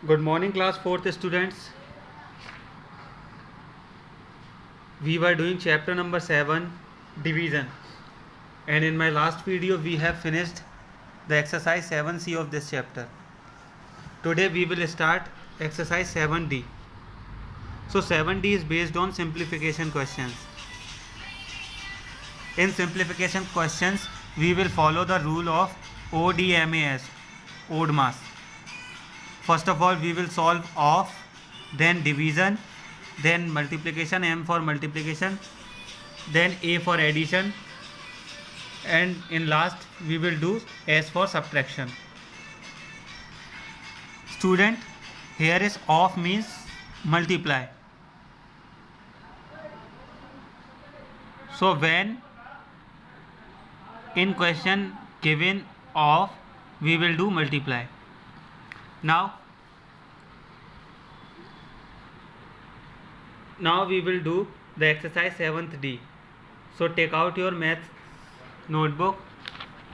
Good morning, class 4th students. We were doing chapter number 7, division, and in my last video we have finished the exercise 7C of this chapter. Today we will start exercise 7D. So 7D is based on simplification questions. In simplification questions we will follow the rule of ODMAS, odd mass. First of all, we will solve of, then division, then multiplication, M for multiplication, then A for addition, and in last we will do S for subtraction. Student, here is of means multiply. So when in question given of, we will do multiply. Now we will do the exercise 7th D. So take out your math notebook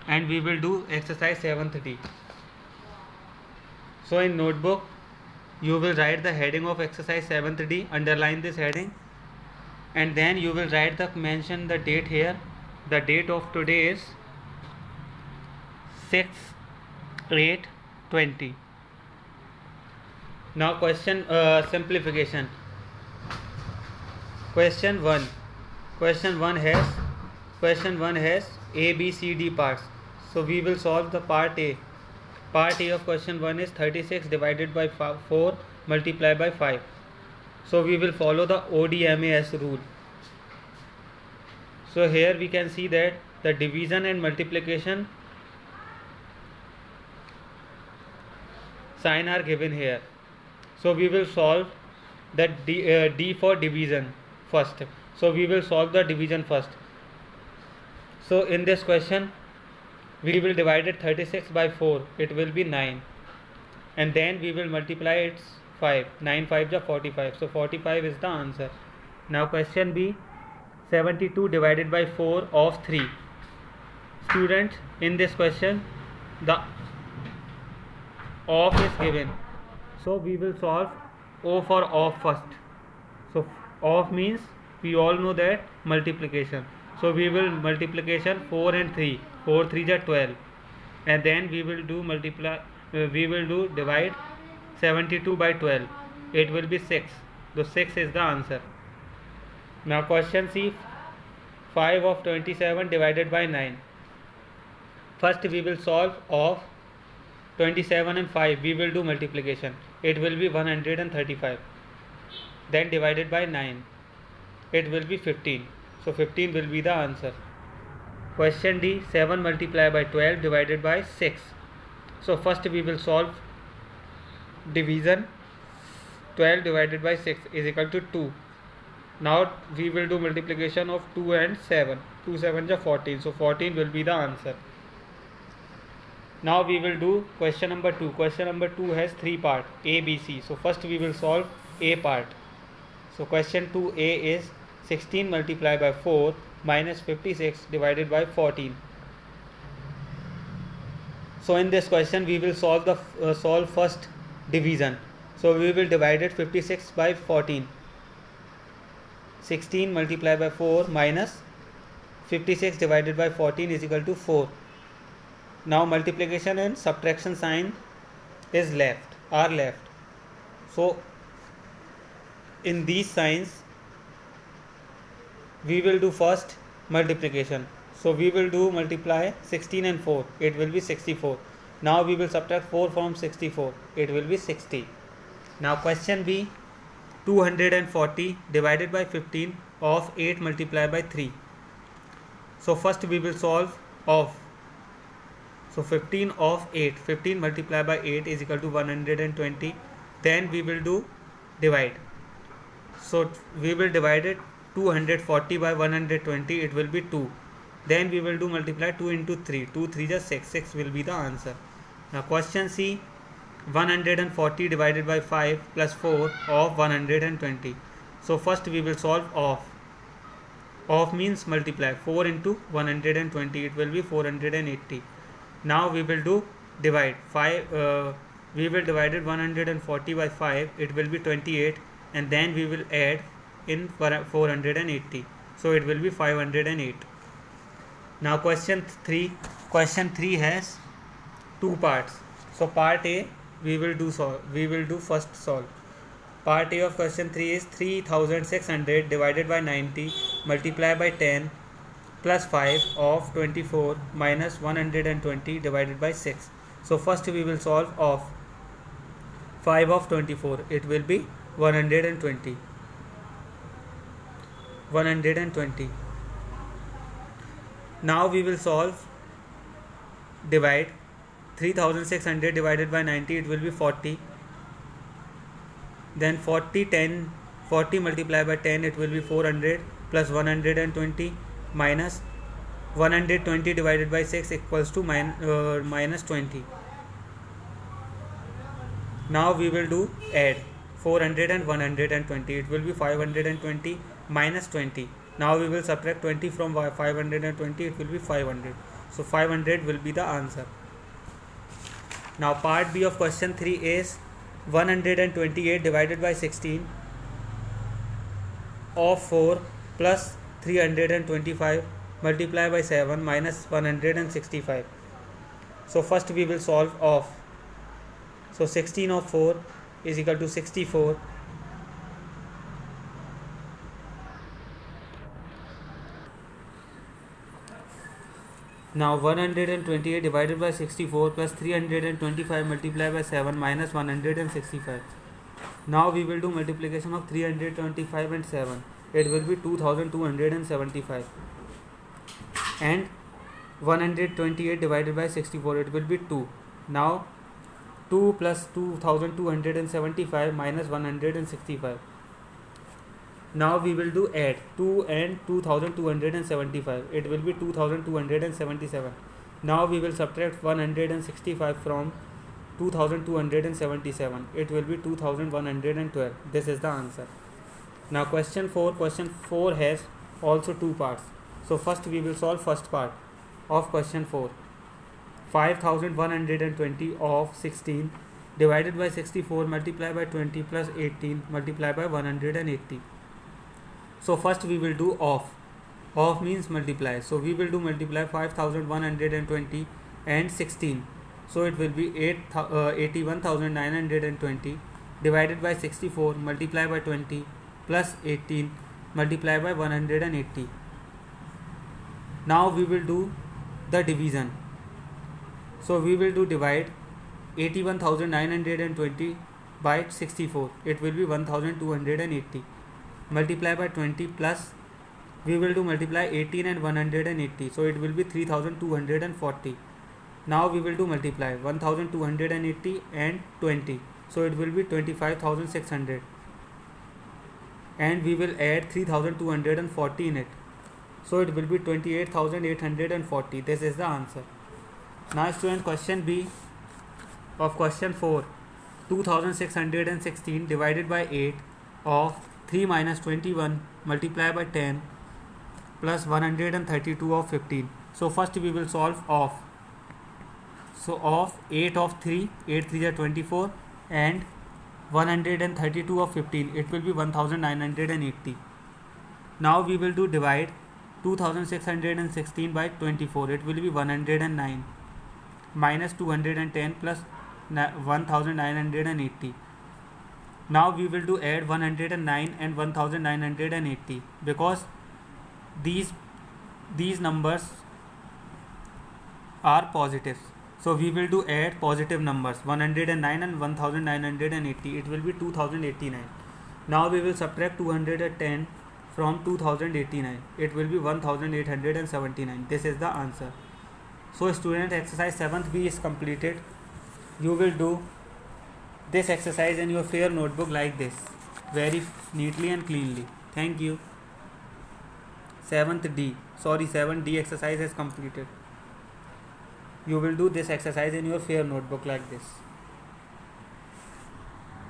and we will do exercise 7th D. So in notebook you will write the heading of exercise 7th D, underline this heading, and then you will write mention the date here. The date of today is 6/8/20. Now question simplification. Question 1 has A, B, C, D parts. So we will solve the part A. Part A of question 1 is 36 divided by 4 multiplied by 5. So we will follow the ODMAS rule. So here we can see that the division and multiplication sign are given here. So we will solve that D for division first. So we will solve the division first. So in this question we will divide it 36 by 4, it will be 9, and then we will multiply its 5. 9 5 is 45, so 45 is the answer. Now question B, 72 divided by 4 of 3. Students, in this question the of is given, so we will solve O for of first. So of means we all know that multiplication, so we will multiplication 4 and 3, 4 3 is 12, and then we will do divide 72 by 12, it will be 6, so 6 is the answer. Now question C, 5 of 27 divided by 9. First we will solve of 27 and 5, we will do multiplication, it will be 135, then divided by 9, it will be 15, so 15 will be the answer. Question D, 7 multiplied by 12 divided by 6. So first we will solve division. 12 divided by 6 is equal to 2. Now we will do multiplication of 2 and 7. 2 7 is 14, so 14 will be the answer. Now we will do question number 2. Question number 2 has 3 parts, A, B, C. So first we will solve A part. So question 2A is 16 multiplied by 4 minus 56 divided by 14. So in this question we will solve first division. So we will divide it 56 by 14. 16 multiplied by 4 minus 56 divided by 14 is equal to 4. Now multiplication and subtraction sign are left. So in these signs we will do first multiplication. So we will do multiply 16 and 4, it will be 64. Now we will subtract 4 from 64, it will be 60. Now question B, 240 divided by 15 of 8 multiplied by 3. So first we will solve of. So 15 of 8, 15 multiplied by 8 is equal to 120. Then we will do divide. So we will divide it 240 by 120, it will be 2. Then we will do multiply 2 into 3, 2 3 is 6, 6 will be the answer. Now question C, 140 divided by 5 plus 4 of 120. So first we will solve of. Of means multiply, 4 into 120, it will be 480. Now we will do divide. we will divide it 140 by 5, it will be 28, and then we will add in 480, so it will be 508. Now question 3 has two parts. So part A we will do first solve. Part A of question 3 is 3600 divided by 90 multiplied by 10 plus 5 of 24 minus 120 divided by 6. So first we will solve of 5 of 24. It will be 120. Now we will solve divide 3600 divided by 90, it will be 40. Then 40 multiplied by 10, it will be 400 plus 120 minus 120 divided by 6 equals to minus 20. Now we will do add 400 and 120, it will be 520 minus 20. Now we will subtract 20 from 520, it will be 500. So 500 will be the answer. Now part B of question 3 is 128 divided by 16 of 4 plus 325 multiplied by 7 minus 165. So first we will solve of. So 16 of 4 is equal to 64. Now 128 divided by 64 plus 325 multiplied by 7 minus 165. Now we will do multiplication of 325 and 7. It will be 2275. And 128 divided by 64, it will be 2. Now 2 plus 2275 minus 165. Now we will do add 2 and 2275. It will be 2277. Now we will subtract 165 from 2277. It will be 2112. This is the answer. Now question 4. Question 4 has also two parts. So first we will solve first part of question 4. 5120 of 16 divided by 64 multiplied by 20 plus 18 multiplied by 180. So first we will do of. Of means multiply. So we will do multiply 5120 and 16. So it will be 81,920 divided by 64 multiplied by 20 plus 18 multiplied by 180. Now we will do the division. So we will do divide 81,920 by 64. It will be 1,280. Multiply by 20 plus we will do multiply 18 and 180. So it will be 3,240. Now we will do multiply 1,280 and 20. So it will be 25,600. And we will add 3,240 in it. So it will be 28,840. This is the answer. Now student, question B of question 4. 2616 divided by 8 of 3 minus 21 multiplied by 10 plus 132 of 15. So first we will solve of. So of 8 of 3, 8 3 are 24 and 132 of 15. It will be 1980. Now we will do divide 2616 by 24. It will be 109 minus 210 plus 1980. Now we will do add 109 and 1980 because these numbers are positives. So we will do add positive numbers 109 and 1980. It will be 2089. Now we will subtract 210 from 2089. It will be 1879. This is the answer. So student, exercise 7th B is completed. You will do this exercise in your fair notebook like this, very neatly and cleanly. Thank you. 7D exercise is completed. You will do this exercise in your fair notebook like this.